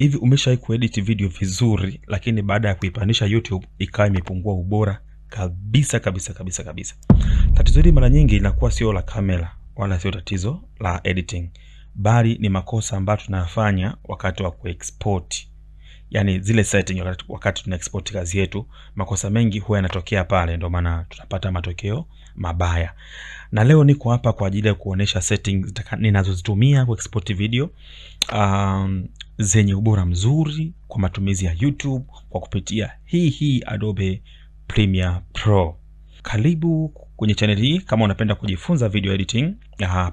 Hivi umeshawahi kuedit video vizuri lakini baada ya kuipandisha YouTube ikawa imepungua ubora kabisa kabisa kabisa kabisa? Tatizo hili mara nyingi linakuwa sio la kamera wala sio tatizo la editing, bali ni makosa ambayo tunayafanya wakati wa kuexport. Yani zile setting wakati tuna export kazi yetu, makosa mengi huwa yanatokea pale, ndio maana tunapata matokeo mabaya. Na leo niko hapa kwa ajili ya kuonesha settings ninazozitumia ku export video zenye ubora mzuri kwa matumizi ya YouTube kwa kupitia hii Adobe Premiere Pro. Karibu kwenye channel hii. Kama unapenda kujifunza video editing,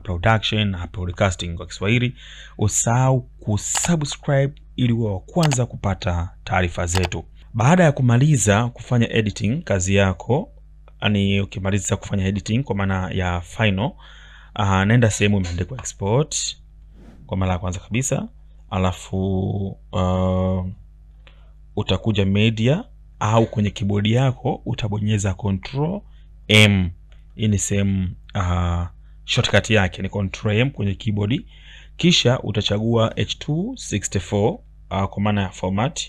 production na broadcasting kwa Kiswahili, usahau kusubscribe ili uwe wa kwanza kupata taarifa zetu. Baada ya kumaliza kufanya editing kazi yako, yani ukimaliza kufanya editing kwa maana ya final, naenda sehemu imeandikwa export kwa mara ya kwanza kabisa, alafu utakuja media au kwenye keyboard yako utabonyeza Control M. Hii ni sehemu shortcut yake ni Control M kwenye keyboard, kisha utachagua H264 kwa maana ya format.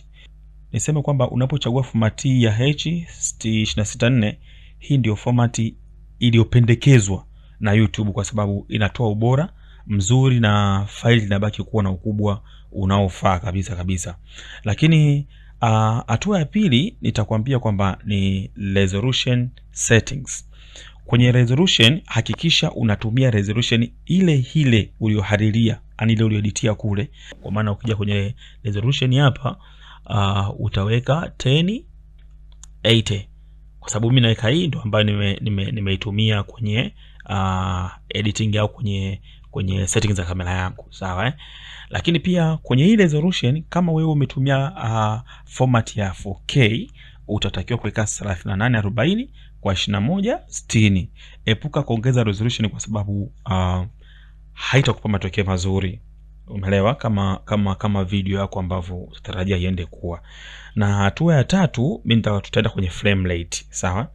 Niseme kwamba unapochagua format ya H264, hii ndio format iliyopendekezwa na YouTube kwa sababu inatoa ubora mzuri na file inabaki kuwa na ukubwa unaofaa kabisa kabisa. Lakini hatua ya pili nitakwambia kwamba ni resolution settings. Kwenye resolution hakikisha unatumia resolution ile ile uliyohariria, yani ile uliyoeditia kule. Kwa maana ukija kwenye resolution hapa utaweka 1080 kwa sababu mimi naweka hii ndio ambayo nimeitumia kwenye editing au kwenye settings za kamera yangu, sawa Lakini pia kwenye hii resolution kama wewe umetumia format ya 4K utatakiwa kuweka 3840 kwa 2160. Epuka kuongeza resolution kwa sababu haitakupa matokeo mazuri. Umeelewa? Kama video yako ambavyo unatarajia iende kuwa. Na hatua ya tatu mimi tutaenda kwenye frame rate, sawa?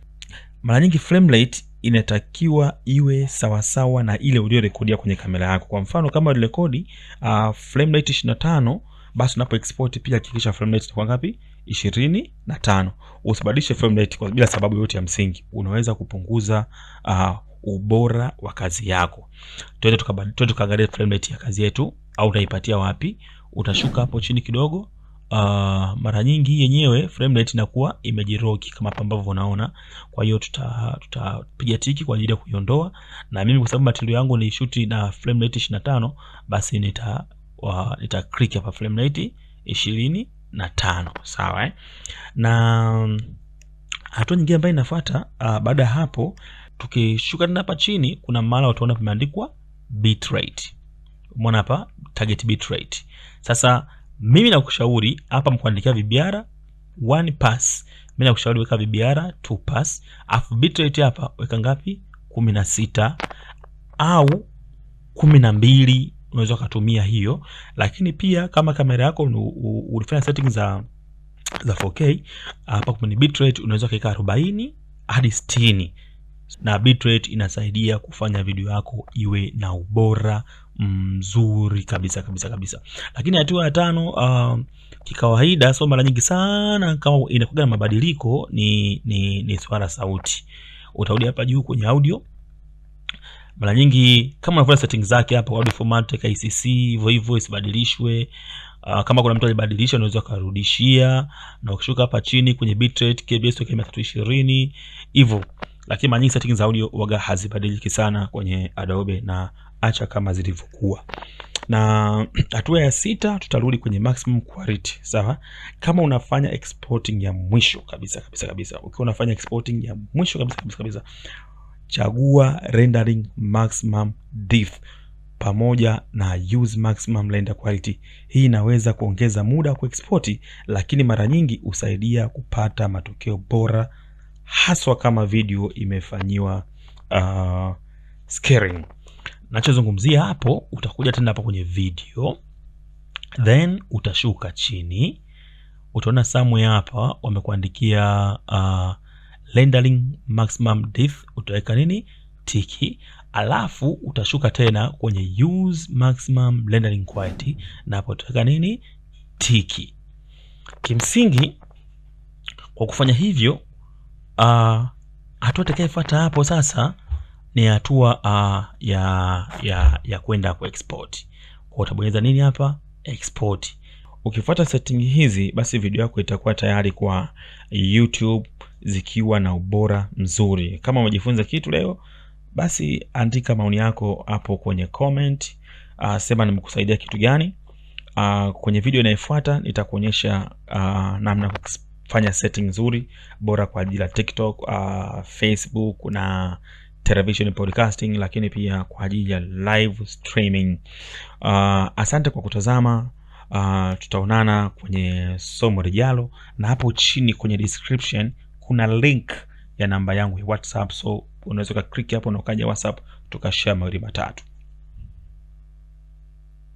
Mara nyingi frame rate inatakiwa iwe sawasawa na ile uliyorekodia kwenye kamera yako. Kwa mfano kama ulirekodi frame rate 25, basi unapo export pia hakikisha frame rate itakuwa ngapi? 25. Usibadilishe frame rate kwa bila sababu yote ya msingi. Unaweza kupunguza ubora wa kazi yako. Twende tukaangalia frame rate ya kazi yetu au utaipatia wapi. Utashuka hapo chini kidogo. Mara nyingi yenyewe frame rate inakuwa imejiroki kama ambavyo unaona. Kwa hiyo tutapiga tiki kwa ajili ya kuiondoa, na mimi kwa sababu material yangu ni shoot na frame rate 25, basi nita click hapa frame rate 25, sawa Na hatua nyingine ambayo inafuata baada ya hapo, tukishuka tena hapa chini kuna mahali utaona pameandikwa bitrate. Umeona hapa target bitrate. Sasa mimi nakushauri hapa mkuandikia VBR 1 pass. Mimi nakushauri weka VBR 2 pass. Afu bitrate hapa weka ngapi? 16 au 12, unaweza kutumia hiyo. Lakini pia kama kamera yako ulifanya settings za 4K, hapa kwenye bitrate unaweza kuweka 40 hadi 60. Na bitrate inasaidia kufanya video yako iwe na ubora mzuri kabisa kabisa kabisa. Lakini hatua ya tano, kikawaida so mara nyingi sana kama inakuja na mabadiliko ni swala sauti. Utarudi hapa juu kwenye audio. Mara nyingi kama unafanya settings zake hapa audio format KCC hivyo isibadilishwe. Kama kuna mtu alibadilisha unaweza kurudishia, na ukishuka hapa chini kwenye bitrate KBS weka 320 hivyo. Lakini mara nyingi settings za audio waga hazibadiliki sana kwenye Adobe, na acha kama zilivyokuwa. Na hatua ya 6 tutarudi kwenye maximum quality, sawa? Kama unafanya exporting ya mwisho kabisa kabisa kabisa, ukiwa unafanya exporting ya mwisho kabisa kabisa kabisa, chagua rendering maximum depth pamoja na use maximum render quality. Hii inaweza kuongeza muda wa kuexport, lakini mara nyingi usaidia kupata matokeo bora, haswa kama video imefanyiwa scaling. Nachozungumzia hapo, utakuja tena hapa kwenye video, then utashuka chini, utaona somewhere hapa wamekuandikia rendering maximum depth, utaweka nini? Tiki. Alafu utashuka tena kwenye use maximum rendering quality, na hapo utaweka nini? tiki. Kimsingi kwa kufanya hivyo, hatua itakayofuata hapo sasa ni hatua ya kwenda ku export. Kwa utabonyeza nini hapa? Export. Ukifuata setting hizi, basi video yako itakuwa tayari kwa YouTube zikiwa na ubora mzuri. Kama umejifunza kitu leo, basi andika maoni yako hapo kwenye comment. Sema nimekusaidia kitu gani. Kwenye video inayofuata nitakuonyesha namna kufanya setting nzuri bora kwa ajili ya TikTok, Facebook na television podcasting, lakini pia kwa ajili ya live streaming. Asante kwa kutazama. Tutaonana kwenye somo lijalo, na hapo chini kwenye description kuna link ya namba yangu ya WhatsApp, so unaweza click hapo na ukaja WhatsApp tukashare mawili matatu.